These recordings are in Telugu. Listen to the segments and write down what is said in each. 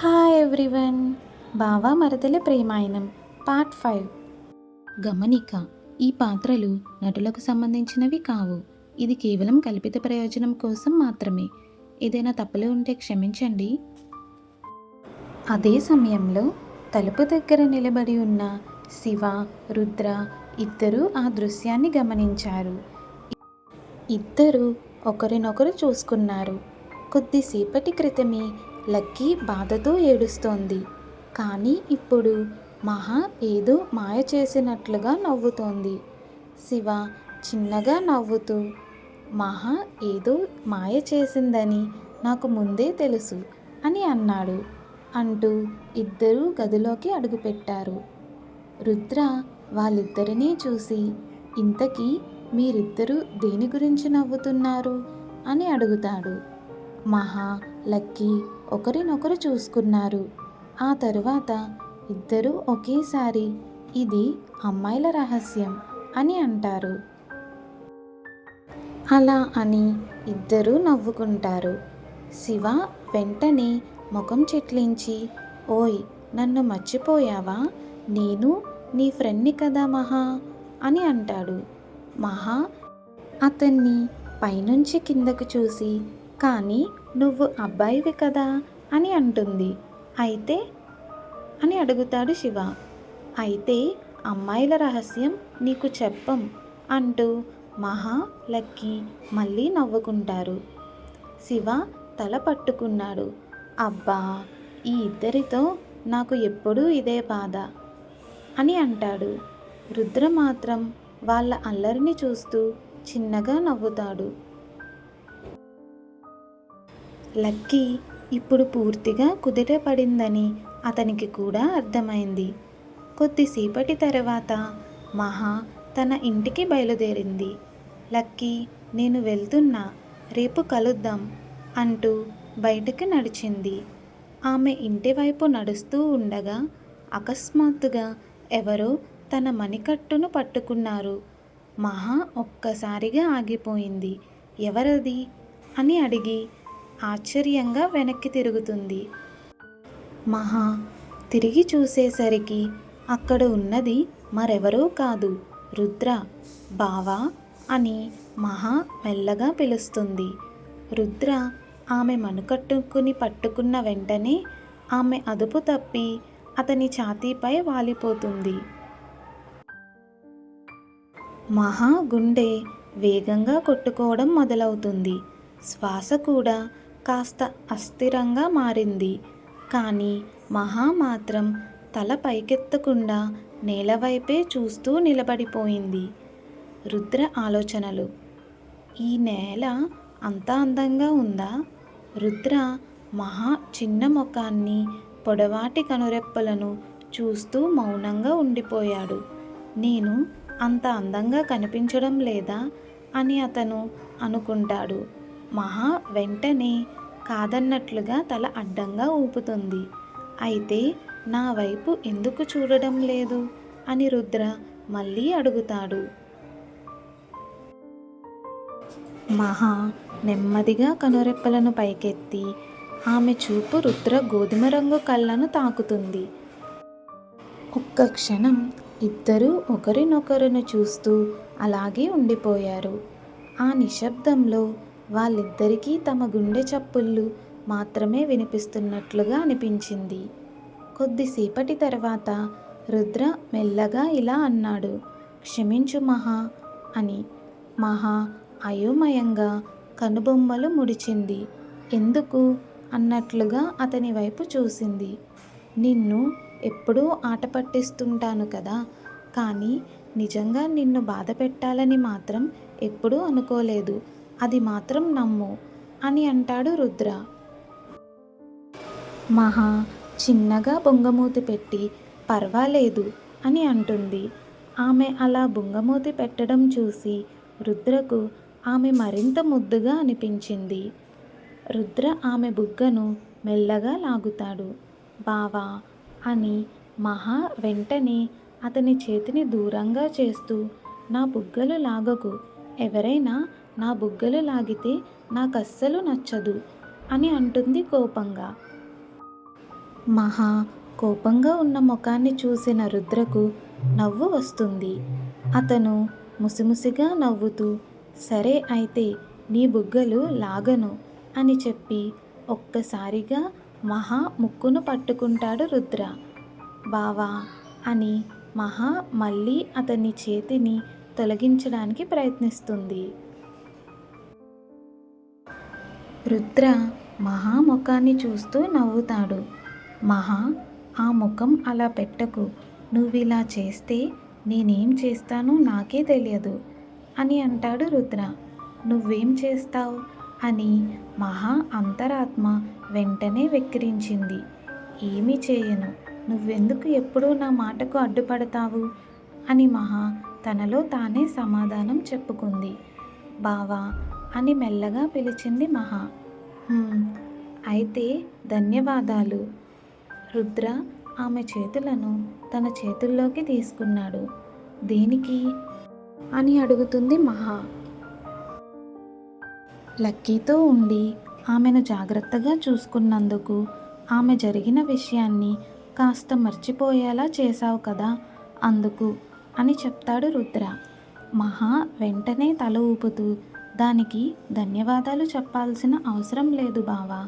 Hi everyone. బావ మరదలి ప్రేమాయణం పార్ట్ 5. గమనిక: ఈ పాత్రలు నటులకు సంబంధించినవి కావు. ఇది కేవలం కల్పిత ప్రయోజనం కోసం మాత్రమే. ఏదైనా తప్పులు ఉంటే క్షమించండి. అదే సమయంలో తలుపు దగ్గర నిలబడి ఉన్న శివ, రుద్ర ఇద్దరూ ఆ దృశ్యాన్ని గమనించారు. ఇద్దరూ ఒకరినొకరు చూసుకున్నారు. కొద్దిసేపటి క్రితమే లక్కీ బాధతో ఏడుస్తోంది. కానీ ఇప్పుడు మహా ఏదో మాయ చేసినట్లుగా నవ్వుతోంది. శివ చిన్నగా నవ్వుతూ, మహా ఏదో మాయ చేసిందని నాకు ముందే తెలుసు అని అన్నాడు. అంటూ ఇద్దరూ గదిలోకి అడుగుపెట్టారు. రుద్ర వాళ్ళిద్దరినీ చూసి, ఇంతకీ మీరిద్దరూ దేని గురించి నవ్వుతున్నారు అని అడుగుతాడు. మహా, లక్కీ ఒకరినొకరు చూసుకున్నారు. ఆ తరువాత ఇద్దరూ ఒకేసారి ఇది అమ్మాయిల రహస్యం అని అంటారు. అలా అని ఇద్దరూ నవ్వుకుంటారు. శివ వెంటనే ముఖం చిట్లించి, ఓయ్ నన్ను మర్చిపోయావా? నేను నీ ఫ్రెండ్ని కదా మహా అని అంటాడు. మహా అతన్ని పైనుంచి కిందకు చూసి, కానీ నువ్వు అబ్బాయివి కదా అని అంటుంది. అయితే అని అడుగుతాడు శివ. అయితే అమ్మాయిల రహస్యం నీకు చెప్పం అంటూ మహా, లక్కీ మళ్ళీ నవ్వుకుంటారు. శివ తల పట్టుకున్నాడు. అబ్బా, ఈ ఇద్దరితో నాకు ఎప్పుడూ ఇదే బాధ అని అంటాడు. రుద్ర మాత్రం వాళ్ళ అల్లరిని చూస్తూ చిన్నగా నవ్వుతాడు. లక్కీ ఇప్పుడు పూర్తిగా కుదుట పడిందని అతనికి కూడా అర్థమైంది. కొద్దిసేపటి తర్వాత మహా తన ఇంటికి బయలుదేరింది. లక్కీ, నేను వెళ్తున్నా, రేపు కలుద్దాం అంటూ బయటకు నడిచింది. ఆమె ఇంటి వైపు నడుస్తూ ఉండగా అకస్మాత్తుగా ఎవరో తన మణికట్టును పట్టుకున్నారు. మహా ఒక్కసారిగా ఆగిపోయింది. ఎవరది అని అడిగి ఆశ్చర్యంగా వెనక్కి తిరుగుతుంది. మహా తిరిగి చూసేసరికి అక్కడ ఉన్నది మరెవరో కాదు, రుద్ర. బావా అని మహా మెల్లగా పిలుస్తుంది. రుద్ర ఆమె మణికట్టుకుని పట్టుకున్న వెంటనే ఆమె అదుపు తప్పి అతని ఛాతీపై వాలిపోతుంది. మహా గుండె వేగంగా కొట్టుకోవడం మొదలవుతుంది. శ్వాస కూడా కాస్త అస్థిరంగా మారింది. కానీ మహా మాత్రం తల పైకెత్తకుండా నేలవైపే చూస్తూ నిలబడిపోయింది. రుద్ర ఆలోచనలు: ఈ నేల అంత అందంగా ఉందా? రుద్ర మహా చిన్న ముఖాన్ని, పొడవాటి కనురెప్పలను చూస్తూ మౌనంగా ఉండిపోయాడు. నేను అంత అందంగా కనిపించడం లేదా అని అతను అనుకుంటాడు. మహా వెంటనే కాదన్నట్లుగా తల అడ్డంగా ఊపుతుంది. అయితే నా వైపు ఎందుకు చూడడం లేదు అని రుద్ర మళ్ళీ అడుగుతాడు. మహా నెమ్మదిగా కనురెప్పలను పైకెత్తి ఆమె చూపు రుద్ర గోధుమ రంగు కళ్ళను తాకుతుంది. ఒక్క క్షణం ఇద్దరూ ఒకరినొకరును చూస్తూ అలాగే ఉండిపోయారు. ఆ నిశ్శబ్దంలో వాళ్ళిద్దరికీ తమ గుండె చప్పుళ్ళు మాత్రమే వినిపిస్తున్నట్లుగా అనిపించింది. కొద్దిసేపటి తర్వాత రుద్ర మెల్లగా ఇలా అన్నాడు, క్షమించు మహా అని. మహా అయోమయంగా కనుబొమ్మలు ముడిచింది. ఎందుకు అన్నట్లుగా అతని వైపు చూసింది. నిన్ను ఎప్పుడూ ఆట పట్టిస్తుంటాను కదా, కానీ నిజంగా నిన్ను బాధ పెట్టాలని మాత్రం ఎప్పుడూ అనుకోలేదు. అది మాత్రం నమ్ము అని అంటాడు రుద్ర. మహా చిన్నగా బొంగమూతి పెట్టి పర్వాలేదు అని అంటుంది. ఆమె అలా బొంగమూతి పెట్టడం చూసి రుద్రకు ఆమె మరింత ముద్దుగా అనిపించింది. రుద్ర ఆమె బుగ్గను మెల్లగా లాగుతాడు. బావా అని మహా వెంటనే అతని చేతిని దూరంగా చేస్తూ, నా బుగ్గలు లాగకు, ఎవరైనా నా బుగ్గలు లాగితే నాకస్సలు నచ్చదు అని అంటుంది కోపంగా. మహా కోపంగా ఉన్న ముఖాన్ని చూసిన రుద్రకు నవ్వు వస్తుంది. అతను ముసిముసిగా నవ్వుతూ, సరే అయితే నీ బుగ్గలు లాగను అని చెప్పి ఒక్కసారిగా మహా ముక్కును పట్టుకుంటాడు రుద్ర. బావా అని మహా మళ్ళీ అతని చేతిని తొలగించడానికి ప్రయత్నిస్తుంది. రుద్ర మహా ముఖాన్ని చూస్తూ నవ్వుతాడు. మహా, ఆ ముఖం అలా పెట్టకు, నువ్విలా చేస్తే నేనేం చేస్తానో నాకే తెలియదు అని అంటాడు రుద్ర. నువ్వేం చేస్తావు అని మహా అంతరాత్మ వెంటనే వెక్కిరించింది. ఏమీ చేయను, నువ్వెందుకు ఎప్పుడూ నా మాటకు అడ్డుపడతావు అని మహా తనలో తానే సమాధానం చెప్పుకుంది. బావా అని మెల్లగా పిలిచింది మహా. అయితే ధన్యవాదాలు. రుద్ర ఆమె చేతులను తన చేతుల్లోకి తీసుకున్నాడు. దేనికి అని అడుగుతుంది మహా. లక్కీతో ఉండి ఆమెను జాగ్రత్తగా చూసుకున్నందుకు, ఆమె జరిగిన విషయాన్ని కాస్త మర్చిపోయేలా చేశావు కదా, అందుకు అని చెప్తాడు రుద్ర. మహా వెంటనే తల ఊపుతూ, దానికి ధన్యవాదాలు చెప్పాల్సిన అవసరం లేదు బావా.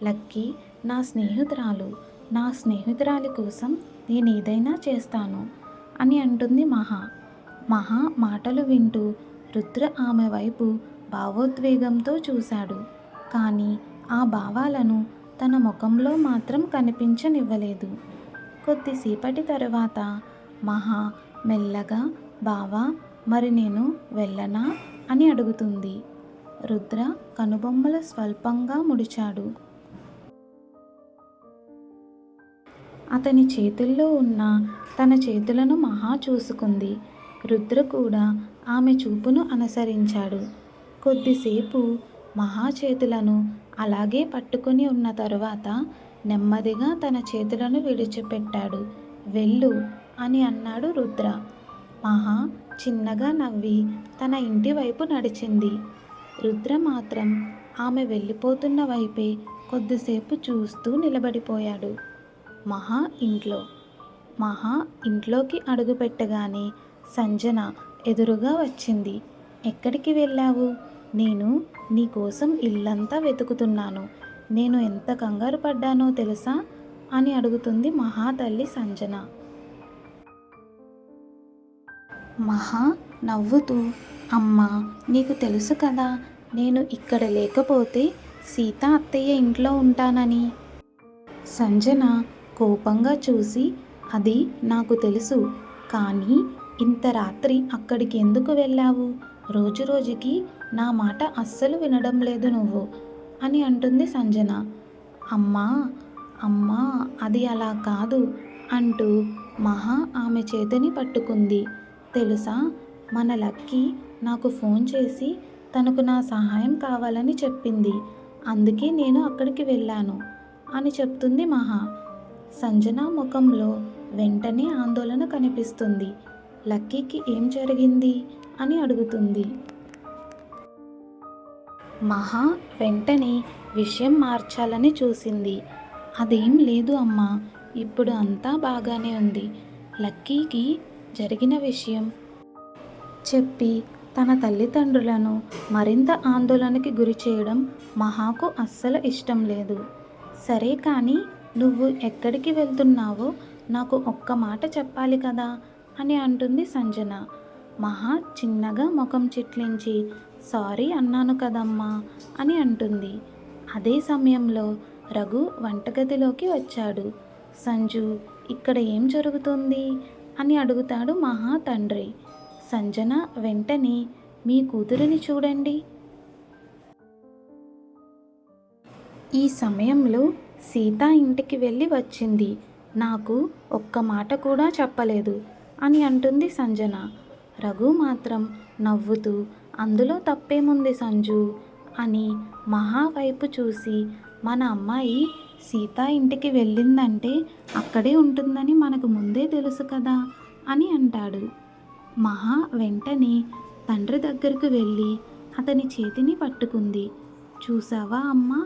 లక్కీ నా స్నేహితురాలు, నా స్నేహితురాలి కోసం నేనేదైనా చేస్తాను అని అంటుంది మహా. మహా మాటలు వింటూ రుద్ర ఆమె వైపు భావోద్వేగంతో చూశాడు. కానీ ఆ భావాలను తన ముఖంలో మాత్రం కనిపించనివ్వలేదు. కొద్దిసేపటి తరువాత మహా మెల్లగా, బావా మరి నేను వెళ్ళనా అని అడుగుతుంది. రుద్ర కనుబొమ్మలు స్వల్పంగా ముడిచాడు. అతని చేతుల్లో ఉన్న తన చేతులను మహా చూసుకుంది. రుద్ర కూడా ఆమె చూపును అనుసరించాడు. కొద్దిసేపు మహా చేతులను అలాగే పట్టుకొని ఉన్న తరువాత నెమ్మదిగా తన చేతులను విడిచిపెట్టాడు. వెళ్ళు అని అన్నాడు రుద్ర. మహా చిన్నగా నవ్వి తన ఇంటి వైపు నడిచింది. రుద్ర మాత్రం ఆమె వెళ్ళిపోతున్న వైపే కొద్దిసేపు చూస్తూ నిలబడిపోయాడు. మహా ఇంట్లో. మహా ఇంట్లోకి అడుగుపెట్టగానే సంజన ఎదురుగా వచ్చింది. ఎక్కడికి వెళ్ళావు? నేను నీకోసం ఇల్లంతా వెతుకుతున్నాను. నేను ఎంత కంగారు పడ్డానో తెలుసా అని అడుగుతుంది మహా తల్లి సంజన. మహా నవ్వుతూ, అమ్మా నీకు తెలుసు కదా నేను ఇక్కడ లేకపోతే సీత అత్తయ్య ఇంట్లో ఉంటానని. సంజన కోపంగా చూసి, అది నాకు తెలుసు, కానీ ఇంత రాత్రి అక్కడికి ఎందుకు వెళ్ళావు? రోజు రోజుకి నా మాట అస్సలు వినడం లేదు నువ్వు అని అంటుంది సంజన. అమ్మా అమ్మా అది అలా కాదు అంటూ మహా ఆమె చేతిని పట్టుకుంది. తెలుసా, మన లక్కీ నాకు ఫోన్ చేసి తనకు నా సహాయం కావాలని చెప్పింది. అందుకే నేను అక్కడికి వెళ్ళాను అని చెప్తుంది మహా. సంజన ముఖంలో వెంటనే ఆందోళన కనిపిస్తుంది. లక్కీకి ఏం జరిగింది అని అడుగుతుంది. మహా వెంటనే విషయం మార్చాలని చూసింది. అదేం లేదు అమ్మా, ఇప్పుడు అంతా బాగానే ఉంది. లక్కీకి జరిగిన విషయం చెప్పి తన తల్లిదండ్రులను మరింత ఆందోళనకి గురి చేయడం మహాకు అస్సలు ఇష్టం లేదు. సరే కానీ నువ్వు ఎక్కడికి వెళ్తున్నావో నాకు ఒక్క మాట చెప్పాలి కదా అని అంటుంది సంజన. మహా చిన్నగా ముఖం చిట్లించి సారీ అన్నాను కదమ్మా అని అంటుంది. అదే సమయంలో రఘు వంటగదిలోకి వచ్చాడు. సంజు, ఇక్కడ ఏం జరుగుతుంది అని అడుగుతాడు మహా తండ్రి. సంజన వెంటనే, మీ కూతురిని చూడండి. ఈ సమయంలో సీత ఇంటికి వెళ్ళి వచ్చింది. నాకు ఒక్క మాట కూడా చెప్పలేదు అని అంటుంది సంజన. రఘు మాత్రం నవ్వుతూ, అందులో తప్పేముంది సంజు అని మహా వైపు చూసి, మన అమ్మాయి సీత ఇంటికి వెళ్ళిందంటే అక్కడే ఉంటుందని మనకు ముందే తెలుసు కదా అని అంటాడు. మహా వెంటనే తండ్రి దగ్గరకు వెళ్ళి అతని చేతిని పట్టుకుంది. చూసావా అమ్మా,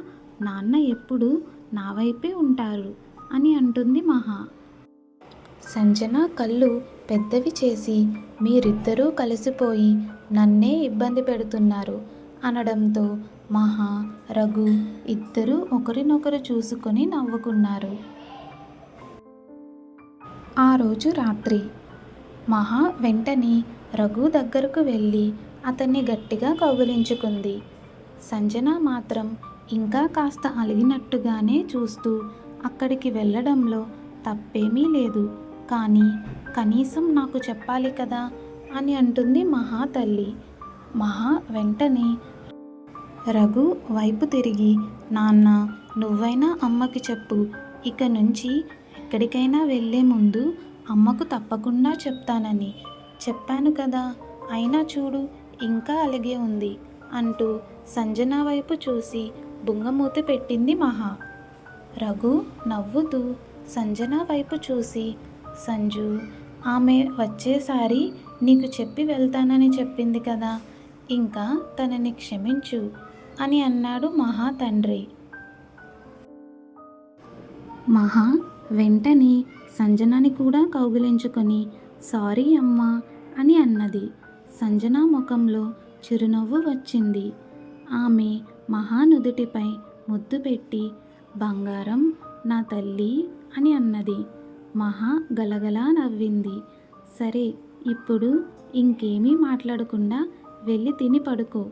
నాన్న ఎప్పుడు నా వైపే ఉంటారు అని అంటుంది మహా. సంజన కళ్ళు పెద్దవి చేసి మీరిద్దరూ కలిసిపోయి నన్నే ఇబ్బంది పెడుతున్నారు అనడంతో మహా, రఘు ఇద్దరూ ఒకరినొకరు చూసుకొని నవ్వుకున్నారు. ఆ రోజు రాత్రి మహా వెంటనే రఘు దగ్గరకు వెళ్ళి అతన్ని గట్టిగా కౌగిలించుకుంది. సంజన మాత్రం ఇంకా కాస్త అలిగినట్టుగానే చూస్తూ అక్కడికి వెళ్ళడంలో తప్పేమీ లేదు, కానీ కనీసం నాకు చెప్పాలి కదా అని అంటుంది మహా తల్లి. మహా వెంటనే రఘు వైపు తిరిగి, నాన్న నువ్వైనా అమ్మకి చెప్పు, ఇక నుంచి ఎక్కడికైనా వెళ్ళే ముందు అమ్మకు తప్పకుండా చెప్తానని చెప్పాను కదా, అయినా చూడు ఇంకా అలాగే ఉంది అంటూ సంజన వైపు చూసి బుంగమూతి పెట్టింది మహా. రఘు నవ్వుతూ సంజన వైపు చూసి, సంజు ఆమె వచ్చేసారి నీకు చెప్పి వెళ్తానని చెప్పింది కదా, ఇంకా తనని క్షమించు అని అన్నాడు మహా తండ్రి. మహా వెంటనే సంజనని కూడా కౌగిలించుకొని సారీ అమ్మా అని అన్నది. సంజన ముఖంలో చిరునవ్వు వచ్చింది. ఆమె మహా నుదుటిపై ముద్దు పెట్టి బంగారం నా తల్లి అని అన్నది. మహా గలగలా నవ్వింది. సరే ఇప్పుడు ఇంకేమీ మాట్లాడకుండా వెళ్ళి తిని పడుకో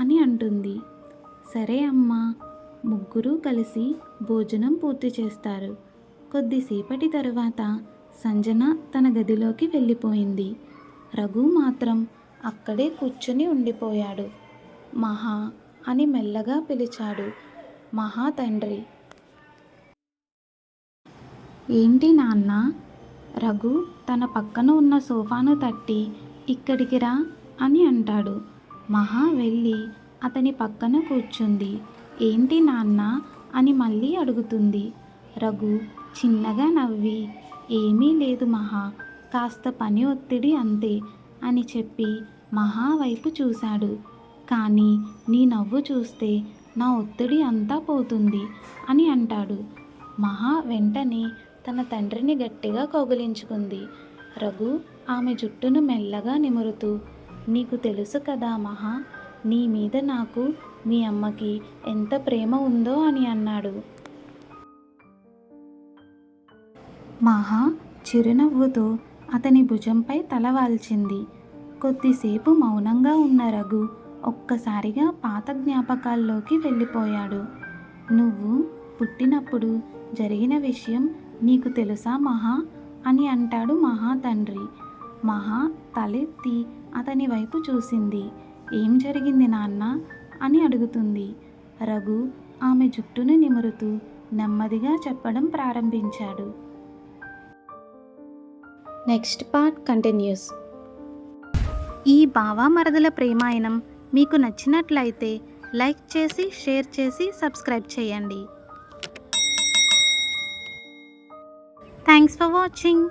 అని అంటుంది. సరే అమ్మా. ముగ్గురు కలిసి భోజనం పూర్తి చేస్తారు. కొద్దిసేపటి తరువాత సంజన తన గదిలోకి వెళ్ళిపోయింది. రఘు మాత్రం అక్కడే కూర్చొని ఉండిపోయాడు. మహా అని మెల్లగా పిలిచాడు మహా తండ్రి. ఏంటి నాన్న? రఘు తన పక్కన ఉన్న సోఫాను తట్టి ఇక్కడికి రా అని అంటాడు. మహా వెళ్ళి అతని పక్కన కూర్చుంది. ఏంటి నాన్న అని మళ్ళీ అడుగుతుంది. రఘు చిన్నగా నవ్వి, ఏమీ లేదు మహా, కాస్త పని ఒత్తిడి అంతే అని చెప్పి మహా వైపు చూశాడు. కానీ నీ నవ్వు చూస్తే నా ఒత్తిడి అంతా పోతుంది అని అంటాడు. మహా వెంటనే తన తండ్రిని గట్టిగా కౌగిలించుకుంది. రఘు ఆమె జుట్టును మెల్లగా నిమురుతూ, నీకు తెలుసు కదా మహా, నీ మీద నాకు మీ అమ్మకి ఎంత ప్రేమ ఉందో అని అన్నాడు. మహా చిరునవ్వుతో అతని భుజంపై తల వాల్చింది. కొద్దిసేపు మౌనంగా ఉన్న రఘు ఒక్కసారిగా పాత జ్ఞాపకాల్లోకి వెళ్ళిపోయాడు. నువ్వు పుట్టినప్పుడు జరిగిన విషయం నీకు తెలుసా మహా అని అంటాడు మహా తండ్రి. మహా తలెత్తి అతని వైపు చూసింది. ఏం జరిగింది నాన్న అని అడుగుతుంది. రఘు ఆమె జుట్టును నిమురుతూ నెమ్మదిగా చెప్పడం ప్రారంభించాడు. Next part continuous. ఈ బావమరదుల ప్రేమాయణం మీకు నచ్చినట్లయితే లైక్ చేసి, షేర్ చేసి, సబ్స్క్రైబ్ చేయండి. Thanks for watching.